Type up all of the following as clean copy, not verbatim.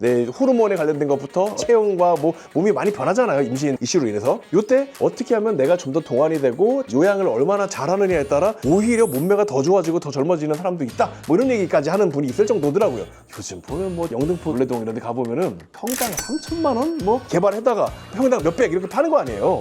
네, 호르몬에 관련된 것부터 체형과 뭐 몸이 많이 변하잖아요. 임신 이슈로 인해서. 요때 어떻게 하면 내가 좀 더 동안이 되고 요양을 얼마나 잘하느냐에 따라 오히려 몸매가 더 좋아지고 더 젊어지는 사람도 있다. 뭐 이런 얘기까지 하는 분이 있을 정도더라고요. 요즘 보면 뭐 영등포 원래동 이런 데 가보면은 평당 3천만 원 뭐 개발했다가 평당 몇백 이렇게 파는 거 아니에요.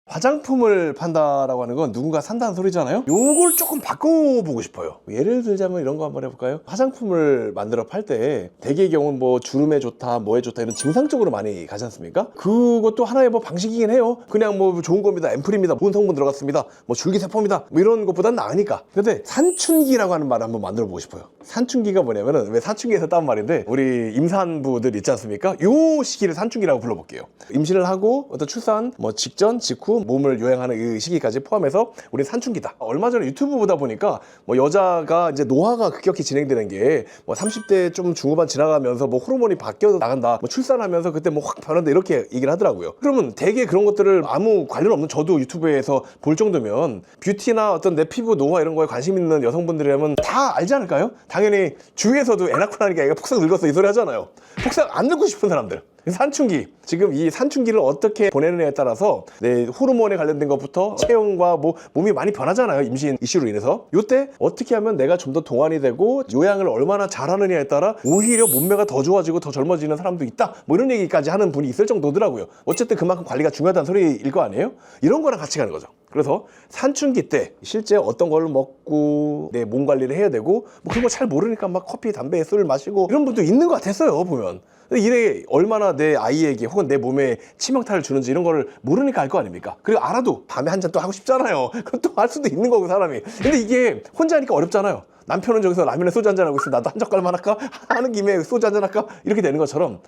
화장품을 판다라고 하는 건 누군가 산다는 소리잖아요. 요걸 조금 바꿔보고 싶어요. 예를 들자면 이런 거 한번 해볼까요? 화장품을 만들어 팔 때 대개의 경우는 뭐 주름에 좋다 뭐에 좋다 이런 증상적으로 많이 가지 않습니까? 그것도 하나의 뭐 방식이긴 해요. 그냥 뭐 좋은 겁니다, 앰플입니다, 좋은 성분 들어갔습니다, 뭐 줄기세포입니다, 뭐 이런 것보단 나으니까. 근데 산춘기라고 하는 말을 한번 만들어 보고 싶어요. 산춘기가 뭐냐면은, 왜 사춘기에서 딴 말인데, 우리 임산부들 있지 않습니까? 요 시기를 산춘기라고 불러볼게요. 임신을 하고 어떤 출산 뭐 직전 직후 몸을 요양하는 이 시기까지 포함해서 우리 산춘기다. 얼마 전에 유튜브 보다 보니까 뭐 여자가 이제 노화가 급격히 진행되는 게 뭐 30대 좀 중후반 지나가면서 뭐 호르몬이 바뀌어 나간다, 뭐 출산하면서 그때 뭐 확 변한다, 이렇게 얘기를 하더라고요. 그러면 되게 그런 것들을 아무 관련 없는 저도 유튜브에서 볼 정도면 뷰티나 어떤 내 피부 노화 이런 거에 관심 있는 여성분들이라면 다 알지 않을까요? 당연히 주위에서도 애 낳고 나니까 애가 폭삭 늙었어 이 소리 하잖아요. 폭삭 안 늙고 싶은 사람들. 산춘기, 지금 이 산춘기를 어떻게 보내느냐에 따라서 내 호르몬에 관련된 것부터 체형과 뭐 몸이 많이 변하잖아요. 임신 이슈로 인해서. 요때 어떻게 하면 내가 좀 더 동안이 되고 요양을 얼마나 잘하느냐에 따라 오히려 몸매가 더 좋아지고 더 젊어지는 사람도 있다, 뭐 이런 얘기까지 하는 분이 있을 정도더라고요. 어쨌든 그만큼 관리가 중요하다는 소리일 거 아니에요? 이런 거랑 같이 가는 거죠. 그래서 산춘기 때 실제 어떤 걸 먹고 내 몸 관리를 해야 되고, 뭐 그런 거 잘 모르니까 막 커피, 담배, 술 마시고 이런 분도 있는 것 같았어요, 보면. 이래 얼마나 내 아이에게 혹은 내 몸에 치명타를 주는지 이런 거를 모르니까 알 거 아닙니까? 그리고 알아도 밤에 한 잔 또 하고 싶잖아요. 그럼 또 할 수도 있는 거고, 사람이. 근데 이게 혼자 하니까 어렵잖아요. 남편은 저기서 라면에 소주 한잔 하고 있어, 나도 한 젓갈만 할까? 하는 김에 소주 한잔 할까? 이렇게 되는 것처럼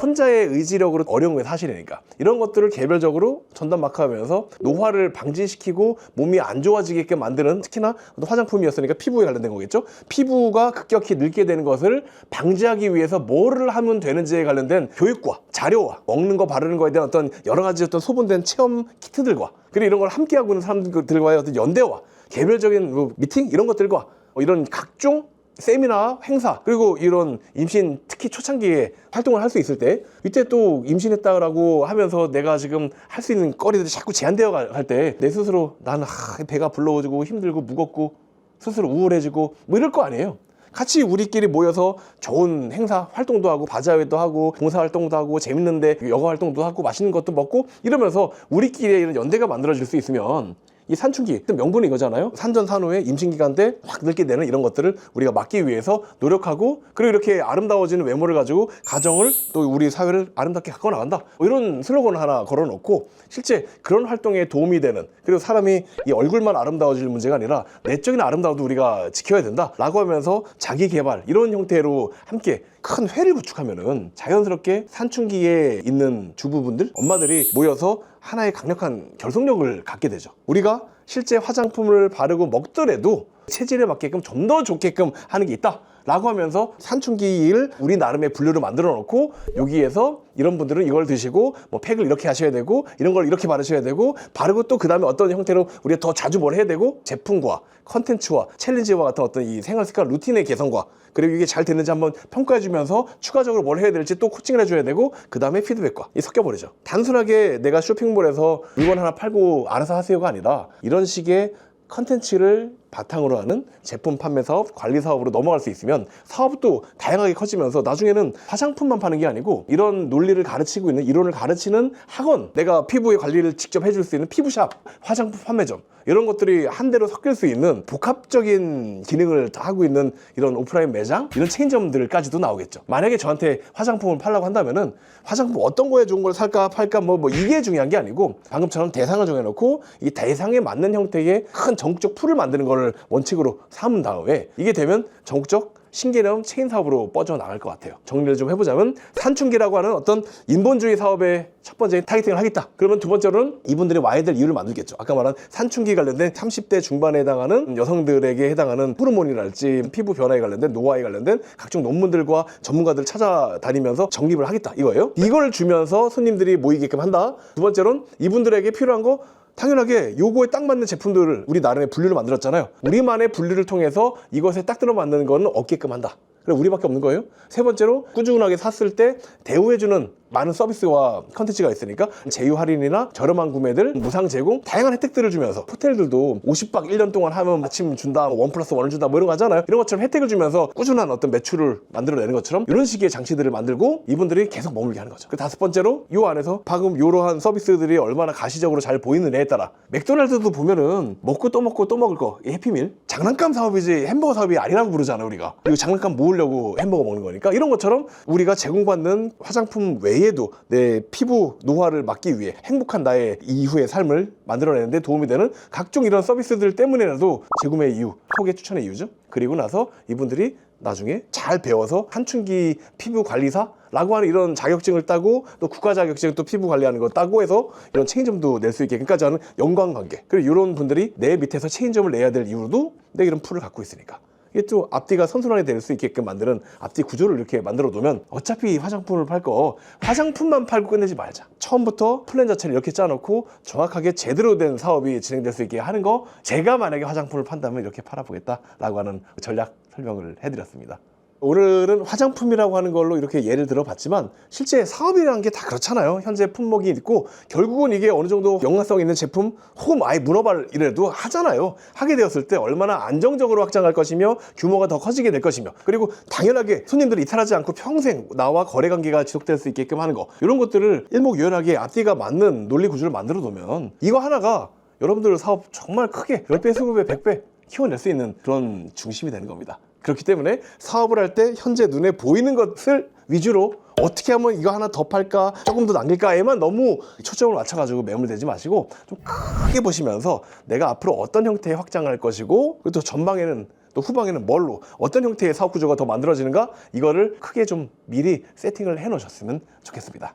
혼자의 의지력으로 어려운 게 사실이니까 이런 것들을 개별적으로 전담 마크하면서 노화를 방지시키고 몸이 안 좋아지게끔 만드는, 특히나 화장품이었으니까 피부에 관련된 거겠죠. 피부가 급격히 늙게 되는 것을 방지하기 위해서 뭐를 하면 되는지에 관련된 교육과 자료와 먹는 거 바르는 거에 대한 어떤 여러 가지 어떤 소분된 체험 키트들과, 그리고 이런 걸 함께하고 있는 사람들과의 어떤 연대와 개별적인 뭐 미팅 이런 것들과 이런 각종 세미나, 행사, 그리고 이런 임신 특히 초창기에 활동을 할 수 있을 때, 이때 또 임신했다라고 하면서 내가 지금 할 수 있는 거리들이 자꾸 제한되어 갈 때 내 스스로 나는 배가 불러오고 힘들고 무겁고 스스로 우울해지고 뭐 이럴 거 아니에요. 같이 우리끼리 모여서 좋은 행사 활동도 하고 바자회도 하고 봉사활동도 하고 재밌는데 여가 활동도 하고 맛있는 것도 먹고 이러면서 우리끼리 이런 연대가 만들어질 수 있으면, 이 산춘기 명분이 이거잖아요. 산전산후에 임신기간 때 확 늙게 되는 이런 것들을 우리가 막기 위해서 노력하고, 그리고 이렇게 아름다워지는 외모를 가지고 가정을 또 우리 사회를 아름답게 갖고 나간다, 뭐 이런 슬로건을 하나 걸어놓고 실제 그런 활동에 도움이 되는, 그리고 사람이 이 얼굴만 아름다워질 문제가 아니라 내적인 아름다움도 우리가 지켜야 된다 라고 하면서 자기 개발 이런 형태로 함께 큰 회를 구축하면은 자연스럽게 산춘기에 있는 주부분들, 엄마들이 모여서 하나의 강력한 결속력을 갖게 되죠. 우리가 실제 화장품을 바르고 먹더라도 체질에 맞게끔 좀 더 좋게끔 하는 게 있다 라고 하면서 산춘기를 우리 나름의 분류를 만들어 놓고, 여기에서 이런 분들은 이걸 드시고 뭐 팩을 이렇게 하셔야 되고 이런 걸 이렇게 바르셔야 되고, 바르고 또 그 다음에 어떤 형태로 우리가 더 자주 뭘 해야 되고, 제품과 컨텐츠와 챌린지와 같은 어떤 이 생활 습관 루틴의 개선과, 그리고 이게 잘 됐는지 한번 평가해 주면서 추가적으로 뭘 해야 될지 또 코칭을 해줘야 되고, 그 다음에 피드백과 이 섞여버리죠. 단순하게 내가 쇼핑몰에서 물건 하나 팔고 알아서 하세요가 아니라 이런 식의 컨텐츠를 바탕으로 하는 제품 판매 사업, 관리 사업으로 넘어갈 수 있으면 사업도 다양하게 커지면서 나중에는 화장품만 파는 게 아니고 이런 논리를 가르치고 있는, 이론을 가르치는 학원, 내가 피부의 관리를 직접 해줄 수 있는 피부샵, 화장품 판매점, 이런 것들이 한데로 섞일 수 있는 복합적인 기능을 다 하고 있는 이런 오프라인 매장, 이런 체인점들까지도 나오겠죠. 만약에 저한테 화장품을 팔라고 한다면은 화장품 어떤 거에 좋은 걸 살까 팔까 뭐 이게 중요한 게 아니고, 방금처럼 대상을 정해놓고 이 대상에 맞는 형태의 큰 전국적 풀을 만드는 걸 원칙으로 삼은 다음에 이게 되면 전국적 신개념 체인 사업으로 뻗어나갈 것 같아요. 정리를 좀 해보자면, 산춘기라고 하는 어떤 인본주의 사업의 첫 번째 타겟팅을 하겠다. 그러면 두 번째로는 이분들이 와야 될 이유를 만들겠죠. 아까 말한 산춘기 관련된 30대 중반에 해당하는 여성들에게 해당하는 호르몬이랄지 피부 변화에 관련된, 노화에 관련된 각종 논문들과 전문가들 찾아다니면서 정립을 하겠다 이거예요. 이걸 주면서 손님들이 모이게끔 한다. 두 번째로는 이분들에게 필요한 거 당연하게 요거에 딱 맞는 제품들을 우리 나름의 분류를 만들었잖아요. 우리만의 분류를 통해서 이것에 딱 들어맞는 거는 없게끔 한다. 그래 우리밖에 없는 거예요. 세 번째로 꾸준하게 샀을 때 대우해주는 많은 서비스와 컨텐츠가 있으니까 제휴 할인이나 저렴한 구매들, 무상 제공, 다양한 혜택들을 주면서 호텔들도 50박 1년 동안 하면 마침 준다, 1+1을 준다 뭐 이런 거 하잖아요. 이런 것처럼 혜택을 주면서 꾸준한 어떤 매출을 만들어내는 것처럼 이런 식의 장치들을 만들고 이분들이 계속 머물게 하는 거죠. 그 다섯 번째로 요 안에서 방금 이러한 서비스들이 얼마나 가시적으로 잘 보이느냐에 따라 맥도날드도 보면은 먹고 또 먹고 또 먹을 거 이 해피밀 장난감 사업이지 햄버거 사업이 아니라고 부르잖아요. 우리가 이거 장난감 모으려고 햄버거 먹는 거니까 이런 것처럼 우리가 제공받는 화장품 외에도 내 피부 노화를 막기 위해 행복한 나의 이후의 삶을 만들어내는데 도움이 되는 각종 이런 서비스들 때문에라도 재구매 이유, 소개 추천의 이유죠. 그리고 나서 이분들이 나중에 잘 배워서 한춘기 피부관리사라고 하는 이런 자격증을 따고 또 국가 자격증 또 피부 관리하는 거 따고 해서 이런 체인점도 낼 수 있게까지 하는 연관관계. 그리고 이런 분들이 내 밑에서 체인점을 내야 될 이유도 내가 이런 풀을 갖고 있으니까. 이게 또 앞뒤가 선순환이 될 수 있게끔 만드는 앞뒤 구조를 이렇게 만들어 놓으면 어차피 화장품을 팔 거 화장품만 팔고 끝내지 말자. 처음부터 플랜 자체를 이렇게 짜놓고 정확하게 제대로 된 사업이 진행될 수 있게 하는 거 제가 만약에 화장품을 판다면 이렇게 팔아보겠다라고 하는 전략 설명을 해드렸습니다. 오늘은 화장품이라고 하는 걸로 이렇게 예를 들어 봤지만 실제 사업이라는 게 다 그렇잖아요. 현재 품목이 있고 결국은 이게 어느 정도 연관성 있는 제품 혹은 아예 문어발이라도 하잖아요. 하게 되었을 때 얼마나 안정적으로 확장할 것이며 규모가 더 커지게 될 것이며 그리고 당연하게 손님들이 이탈하지 않고 평생 나와 거래관계가 지속될 수 있게끔 하는 거 이런 것들을 일목요연하게 앞뒤가 맞는 논리 구조를 만들어 놓으면 이거 하나가 여러분들 사업 정말 크게 10배, 20배, 100배 키워낼 수 있는 그런 중심이 되는 겁니다. 그렇기 때문에 사업을 할 때 현재 눈에 보이는 것을 위주로 어떻게 하면 이거 하나 더 팔까 조금 더 남길까에만 너무 초점을 맞춰가지고 매몰되지 마시고 좀 크게 보시면서 내가 앞으로 어떤 형태의 확장을 할 것이고 그리고 또 전방에는 또 후방에는 뭘로 어떤 형태의 사업 구조가 더 만들어지는가 이거를 크게 좀 미리 세팅을 해 놓으셨으면 좋겠습니다.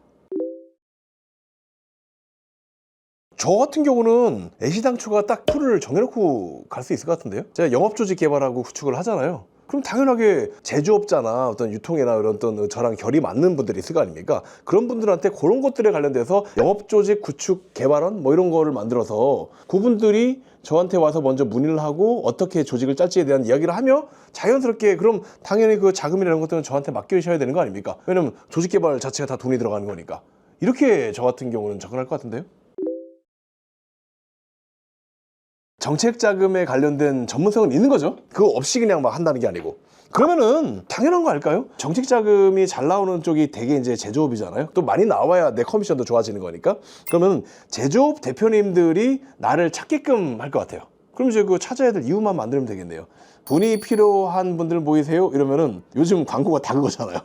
저 같은 경우는 애시당초가 딱 풀을 정해놓고 갈 수 있을 것 같은데요. 제가 영업조직 개발하고 구축을 하잖아요. 그럼 당연하게 제조업자나 어떤 유통이나 이런 어떤 저랑 결이 맞는 분들이 있을 거 아닙니까? 그런 분들한테 그런 것들에 관련돼서 영업조직 구축 개발원 뭐 이런 거를 만들어서 그분들이 저한테 와서 먼저 문의를 하고 어떻게 조직을 짤지에 대한 이야기를 하며 자연스럽게 그럼 당연히 그 자금이라는 것들은 저한테 맡기셔야 되는 거 아닙니까? 왜냐면 조직 개발 자체가 다 돈이 들어가는 거니까. 이렇게 저 같은 경우는 접근할 것 같은데요. 정책 자금에 관련된 전문성은 있는 거죠. 그거 없이 그냥 막 한다는 게 아니고. 그러면은 당연한 거 아닐까요? 정책 자금이 잘 나오는 쪽이 되게 이제 제조업이잖아요. 또 많이 나와야 내 커미션도 좋아지는 거니까. 그러면 제조업 대표님들이 나를 찾게끔 할 것 같아요. 그럼 이제 그 찾아야 될 이유만 만들면 되겠네요. 돈이 필요한 분들 모이세요? 이러면은 요즘 광고가 다 그거잖아요.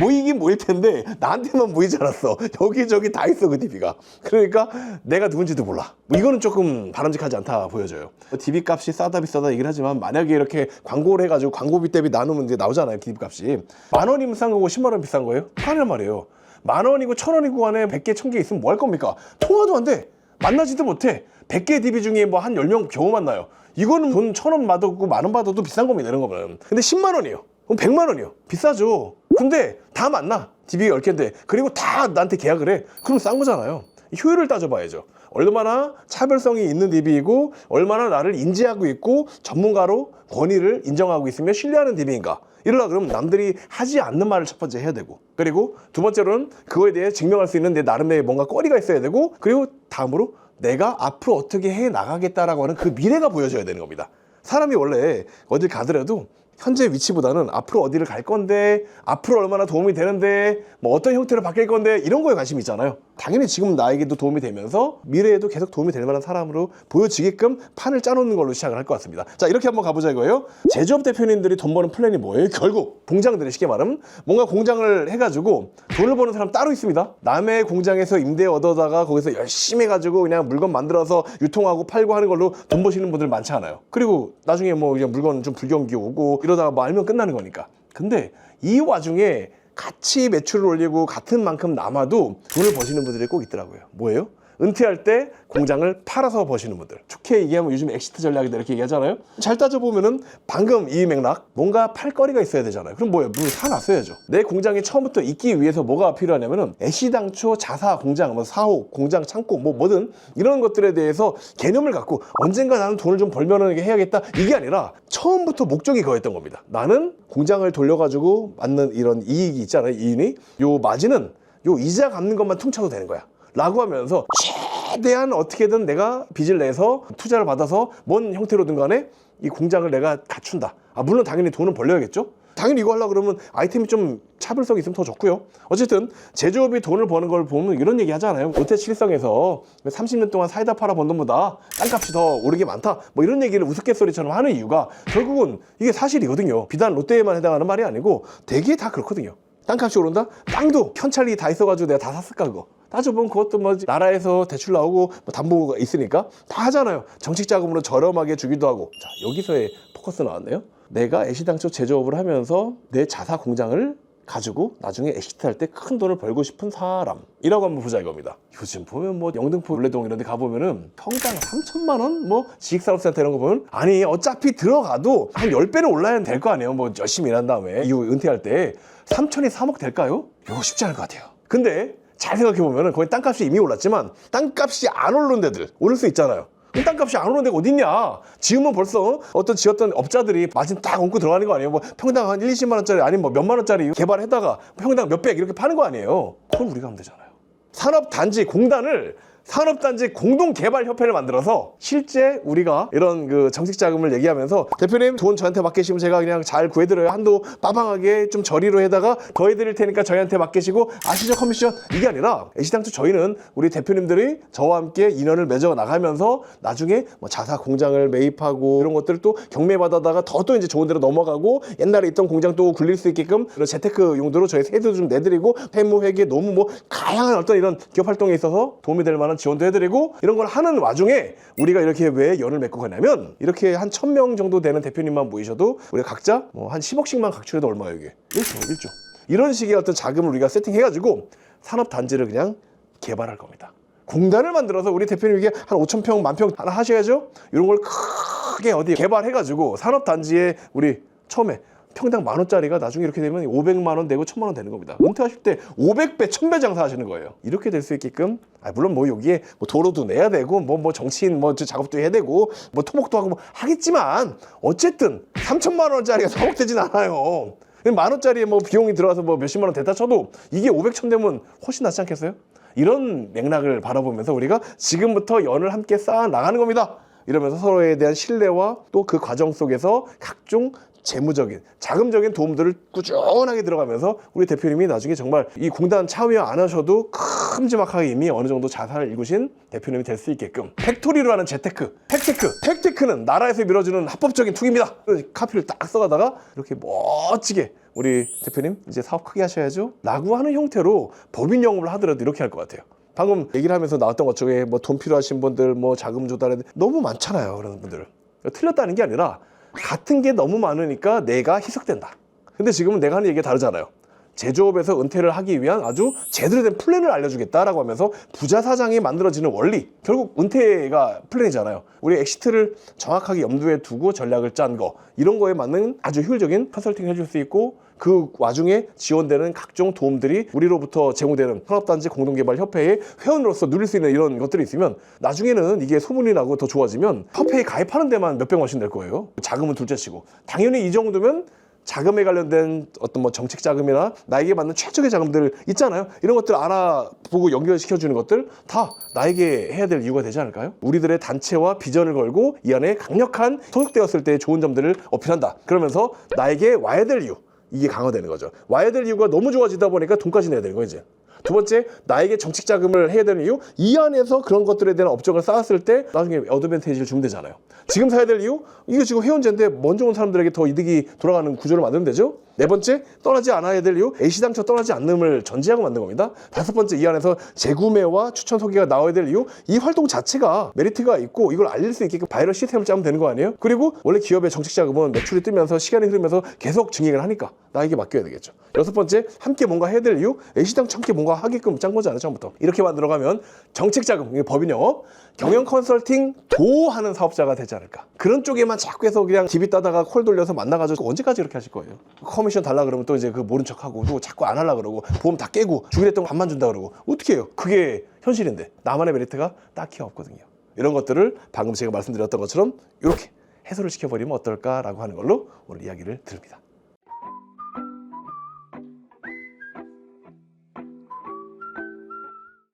모이긴 모일 텐데 나한테만 모이지 않았어. 여기저기 다 있어 그 DB가. 그러니까 내가 누군지도 몰라. 뭐 이거는 조금 바람직하지 않다 보여져요. DB 값이 싸다 비싸다 얘기를 하지만 만약에 이렇게 광고를 해가지고 광고비 대비 나누면 이제 나오잖아요. DB 값이 10,000원이면 싼 거고 10만 원 비싼 거예요? 통하란 말이에요. 10,000원이고 1,000원이고 안에 100개 1,000개 있으면 뭐 할 겁니까? 통화도 안 돼. 만나지도 못해. 100개 DB 중에 뭐 한 10명 겨우 만나요. 이거는 돈 1,000원 받았고 10,000원 받아도 비싼 겁니다. 이런 거면. 근데 10만 원이에요. 그럼 100만 원이요. 비싸죠. 근데 다 만나. DB가 10개인데. 그리고 다 나한테 계약을 해. 그럼 싼 거잖아요. 효율을 따져봐야죠. 얼마나 차별성이 있는 DB이고 얼마나 나를 인지하고 있고 전문가로 권위를 인정하고 있으며 신뢰하는 DB인가. 이러려 그러면 남들이 하지 않는 말을 첫 번째 해야 되고 그리고 두 번째로는 그거에 대해 증명할 수 있는 내 나름의 뭔가 거리가 있어야 되고 그리고 다음으로 내가 앞으로 어떻게 해 나가겠다라고 하는 그 미래가 보여져야 되는 겁니다. 사람이 원래 어딜 가더라도 현재 위치보다는 앞으로 어디를 갈 건데 앞으로 얼마나 도움이 되는데 뭐 어떤 형태로 바뀔 건데 이런 거에 관심이 있잖아요. 당연히 지금 나에게도 도움이 되면서 미래에도 계속 도움이 될 만한 사람으로 보여지게끔 판을 짜놓는 걸로 시작을 할 것 같습니다. 자, 이렇게 한번 가보자 이거예요. 제조업 대표님들이 돈 버는 플랜이 뭐예요? 결국 공장들이 쉽게 말하면 뭔가 공장을 해가지고 돈을 버는 사람 따로 있습니다. 남의 공장에서 임대 얻어다가 거기서 열심히 해가지고 그냥 물건 만들어서 유통하고 팔고 하는 걸로 돈 버시는 분들 많지 않아요. 그리고 나중에 뭐 그냥 물건 좀 불경기 오고 이러다가 뭐 알면 끝나는 거니까. 근데 이 와중에 같이 매출을 올리고 같은 만큼 남아도 돈을 버시는 분들이 꼭 있더라고요. 뭐예요? 은퇴할 때 공장을 팔아서 버시는 분들, 좋게 얘기하면 요즘 엑시트 전략이다 이렇게 얘기하잖아요. 잘 따져보면은 방금 이 맥락, 뭔가 팔 거리가 있어야 되잖아요. 그럼 뭐예요? 물 사놨어야죠. 내 공장이 처음부터 있기 위해서 뭐가 필요하냐면은 애시당초 자사 공장, 뭐 사옥, 공장, 창고, 뭐든 이런 것들에 대해서 개념을 갖고 언젠가 나는 돈을 좀 벌면은 해야겠다, 이게 아니라 처음부터 목적이 그거였던 겁니다. 나는 공장을 돌려가지고 받는 이런 이익이 있잖아요. 이윤이, 요 마진은 요 이자 갚는 것만 퉁쳐도 되는 거야 라고 하면서 최대한 어떻게든 내가 빚을 내서 투자를 받아서 뭔 형태로든 간에 이 공장을 내가 갖춘다. 물론 당연히 돈은 벌려야겠죠. 당연히 이거 하려고 그러면 아이템이 좀 차별성이 있으면 더 좋고요. 어쨌든 제조업이 돈을 버는 걸 보면 이런 얘기 하잖아요. 롯데칠성에서 30년 동안 사이다 팔아 번 돈보다 땅값이 더 오른 게 많다, 뭐 이런 얘기를 우스갯소리처럼 하는 이유가 결국은 이게 사실이거든요. 비단 롯데에만 해당하는 말이 아니고 대개 다 그렇거든요. 땅값이 오른다? 땅도 현찰이 다 있어가지고 내가 다 샀을까 그거? 따져보면 그것도 뭐 나라에서 대출 나오고 뭐 담보가 있으니까 다 하잖아요. 정책 자금으로 저렴하게 주기도 하고. 자, 여기서의 포커스 나왔네요. 내가 애시당초 제조업을 하면서 내 자사 공장을 가지고 나중에 엑시트할 때 큰 돈을 벌고 싶은 사람이라고 한번 보자 이겁니다. 요즘 보면 뭐 영등포 물레동 이런 데 가보면은 평당 3천만 원? 뭐 지식산업센터 이런 거 보면 아니 어차피 들어가도 한 10배는 올라야 될 거 아니에요. 뭐 열심히 일한 다음에 이후 은퇴할 때 3천이 3억 될까요? 이거 쉽지 않을 것 같아요. 근데 잘 생각해보면 거기 땅값이 이미 올랐지만 땅값이 안 오른 데들 오를 수 있잖아요. 땅값이 안 오른 데가 어딨냐. 지으면 벌써 어떤 지었던 업자들이 마진 딱 얹고 들어가는 거 아니에요. 뭐 평당 한 1, 20만 원짜리 아니면 뭐 몇만 원짜리 개발해다가 평당 몇백 이렇게 파는 거 아니에요. 그걸 우리가 하면 되잖아요. 산업단지 공단을 산업단지 공동개발협회를 만들어서 실제 우리가 이런 그 정책자금을 얘기하면서 대표님 돈 저한테 맡기시면 제가 그냥 잘 구해드려요. 한도 빠방하게 좀 저리로 해다가 더 해드릴 테니까 저희한테 맡기시고 아시죠 커미션? 이게 아니라 애시당초 저희는 우리 대표님들이 저와 함께 인연을 맺어 나가면서 나중에 뭐 자사 공장을 매입하고 이런 것들을 또 경매받아다가 더 이제 좋은 데로 넘어가고 옛날에 있던 공장 또 굴릴 수 있게끔 이런 재테크 용도로 저희 세도 좀 내드리고 폐무회계 노무 뭐 다양한 어떤 이런 기업 활동에 있어서 도움이 될 만한 지원도 해드리고 이런 걸 하는 와중에 우리가 이렇게 왜 연을 맺고 가냐면 이렇게 한 1000명 정도 되는 대표님만 모이셔도 우리가 각자 뭐 한 10억씩만 각출해도 얼마예요 이게? 1조. 이런 식의 어떤 자금을 우리가 세팅해가지고 산업단지를 그냥 개발할 겁니다. 공단을 만들어서 우리 대표님 이게 한 5,000평, 10,000평 하나 하셔야죠. 이런 걸 크게 어디 개발해가지고 산업단지에 우리 처음에 평당 10,000원짜리가 나중에 이렇게 되면 500만 원 되고 1,000만 원 되는 겁니다. 은퇴하실 때 500배, 1,000배 장사하시는 거예요. 이렇게 될 수 있게끔 물론 뭐 여기에 뭐 도로도 내야 되고 뭐 정치인 뭐 작업도 해야 되고 뭐 토목도 하고 뭐 하겠지만 어쨌든 3,000만 원짜리가 4억 되진 않아요. 10,000원짜리에 뭐 비용이 들어가서 뭐 몇십만 원 됐다 쳐도 이게 500, 1,000 되면 훨씬 낫지 않겠어요? 이런 맥락을 바라보면서 우리가 지금부터 연을 함께 쌓아 나가는 겁니다. 이러면서 서로에 대한 신뢰와 또 그 과정 속에서 각종 재무적인, 자금적인 도움들을 꾸준하게 들어가면서 우리 대표님이 나중에 정말 이 공단 참여 안 하셔도 큼지막하게 이미 어느 정도 자산을 일구신 대표님이 될 수 있게끔 팩토리로 하는 재테크, 팩테크는 나라에서 밀어주는 합법적인 투기입니다. 카피를 딱 써가다가 이렇게 멋지게 우리 대표님 이제 사업 크게 하셔야죠 라고 하는 형태로 법인 영업을 하더라도 이렇게 할 것 같아요. 방금 얘기를 하면서 나왔던 것 중에 뭐 돈 필요하신 분들, 뭐 자금 조달에 너무 많잖아요. 그런 분들. 틀렸다는 게 아니라 같은 게 너무 많으니까 내가 희석된다. 근데 지금은 내가 하는 얘기가 다르잖아요. 제조업에서 은퇴를 하기 위한 아주 제대로 된 플랜을 알려주겠다라고 하면서 부자 사장이 만들어지는 원리, 결국 은퇴가 플랜이잖아요. 우리 엑시트를 정확하게 염두에 두고 전략을 짠 거, 이런 거에 맞는 아주 효율적인 컨설팅 해줄 수 있고 그 와중에 지원되는 각종 도움들이 우리로부터 제공되는 산업단지 공동개발협회의 회원으로서 누릴 수 있는 이런 것들이 있으면 나중에는 이게 소문이 나고 더 좋아지면 협회에 가입하는 데만 몇백 원씩 낼 거예요. 자금은 둘째치고. 당연히 이 정도면 자금에 관련된 어떤 뭐 정책 자금이나 나에게 맞는 최적의 자금들 있잖아요. 이런 것들 알아보고 연결시켜주는 것들 다 나에게 해야 될 이유가 되지 않을까요? 우리들의 단체와 비전을 걸고 이 안에 강력한 소속되었을 때의 좋은 점들을 어필한다. 그러면서 나에게 와야 될 이유, 이게 강화되는 거죠. 와야 될 이유가 너무 좋아지다 보니까 돈까지 내야 되는 거예요 이제. 두 번째, 나에게 정책 자금을 해야 되는 이유, 이 안에서 그런 것들에 대한 업적을 쌓았을 때 나중에 어드밴테이지를 주면 되잖아요. 지금 사야 될 이유, 이거 지금 회원제인데 먼저 온 사람들에게 더 이득이 돌아가는 구조를 만들면 되죠. 네 번째, 떠나지 않아야 될 이유, 애시당초 떠나지 않음을 전제하고 만든 겁니다. 다섯 번째, 이 안에서 재구매와 추천 소개가 나와야 될 이유, 이 활동 자체가 메리트가 있고 이걸 알릴 수 있게끔 바이럴 시스템을 짜면 되는 거 아니에요? 그리고 원래 기업의 정책 자금은 매출이 뜨면서 시간이 흐르면서 계속 증액을 하니까 나에게 맡겨야 되겠죠. 여섯 번째, 함께 뭔가 해야 될 이유, 애시당초 함께 뭔가 하게끔 짠 거잖아요, 처음부터. 이렇게 만들어가면 정책자금, 이게 법인 영업, 경영 컨설팅 도하는 사업자가 되지 않을까. 그런 쪽에만 자꾸 해서 그냥 집이 따다가 콜 돌려서 만나가지고 언제까지 이렇게 하실 거예요? 커미션 달라 그러면 또 이제 그 모른 척하고 또 자꾸 안 하려 그러고 보험 다 깨고 주기로 했던 거 반만 준다 그러고 어떻게 해요? 그게 현실인데 나만의 메리트가 딱히 없거든요. 이런 것들을 방금 제가 말씀드렸던 것처럼 이렇게 해소를 시켜버리면 어떨까라고 하는 걸로 오늘 이야기를 드립니다.